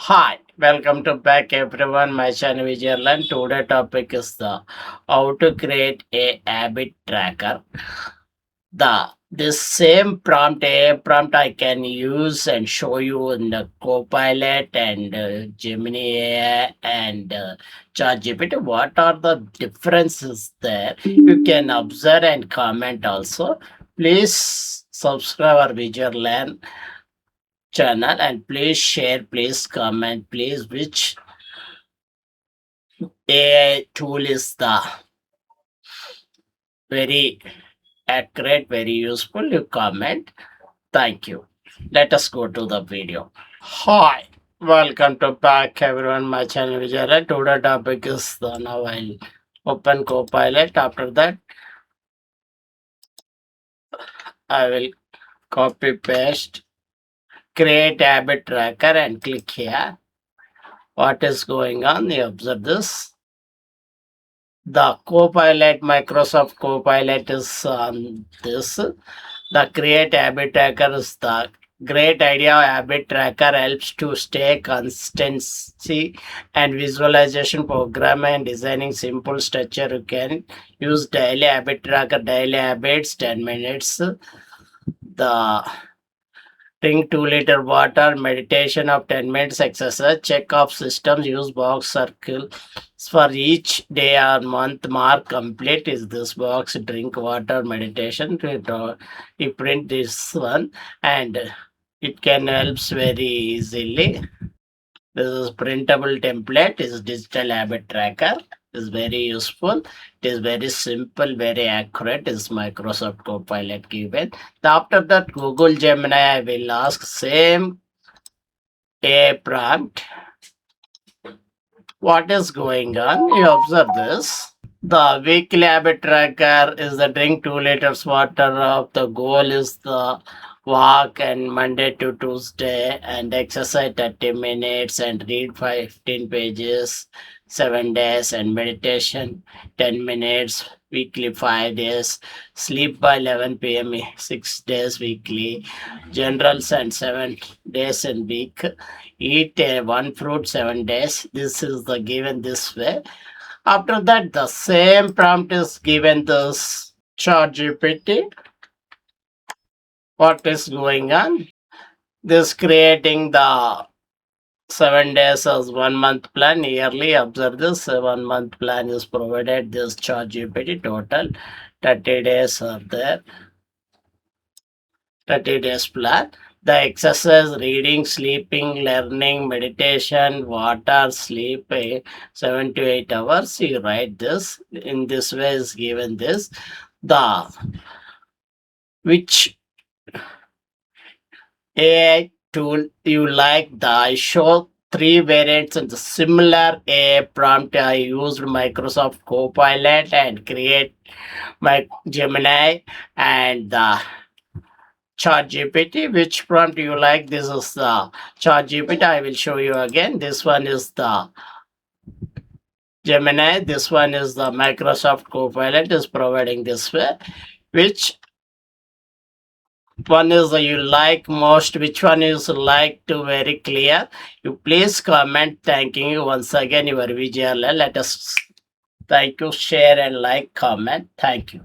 Hi, welcome to back everyone. My channel is Learn. Today topic is the how to create a habit tracker. This same prompt, a prompt I can use and show you in the Copilot and Gemini AI and ChatGPT. What are the differences there? You can observe and comment also. Please subscribe our Visual Learn channel and please share, please comment, please which AI tool is the very accurate, very useful. You comment. Thank you. Let us go to the video. Hi, welcome to back everyone. My channel Vijay. Today topic is the now I'll open Copilot. After that, I will copy paste, create habit tracker and click here. What is going on? You observe this. The Copilot, Microsoft Copilot is on this. The Create Habit Tracker is the great idea. Habit Tracker helps to stay consistency and visualization program and designing simple structure. You can use daily habit tracker, daily habits, 10 minutes. The drink 2 liter water, meditation of 10 minutes, exercise, check off systems, use box circle for each day or month, mark complete is this box, drink water, meditation. You print this one and it can helps very easily. This is printable template, is digital habit tracker, is very useful. It is very simple, very accurate. Is Microsoft Copilot given. After that, Google Gemini, I will ask same a prompt. What is going on? You observe this. The weekly habit tracker is the drink 2 liters water of the goal is the walk and Monday to Tuesday and exercise 30 minutes and read 15 pages 7 days and meditation 10 minutes weekly 5 days, sleep by 11 p.m. 6 days weekly, generals and 7 days in week, eat one fruit 7 days. This is the given this way. After that, the same prompt is given this ChatGPT. What is going on? This creating the 7 days as 1 month plan yearly. Observe this 1 month plan is provided. This ChatGPT total 30 days are there. 30 days plan. The exercise, reading, sleeping, learning, meditation, water, sleep, 7 to 8 hours. You write this. In this way is given this. The which AI tool you like, the I show three variants and the similar AI prompt. I used Microsoft Copilot and create my Gemini and the ChatGPT. Which prompt you like? This is the ChatGPT. I will show you again. This one is the Gemini. This one is the Microsoft Copilot is providing this way. Which one is you like most? Which one is like to very clear? You please comment. Thanking you once again. Your visual. Let us thank you. Share and like. Comment. Thank you.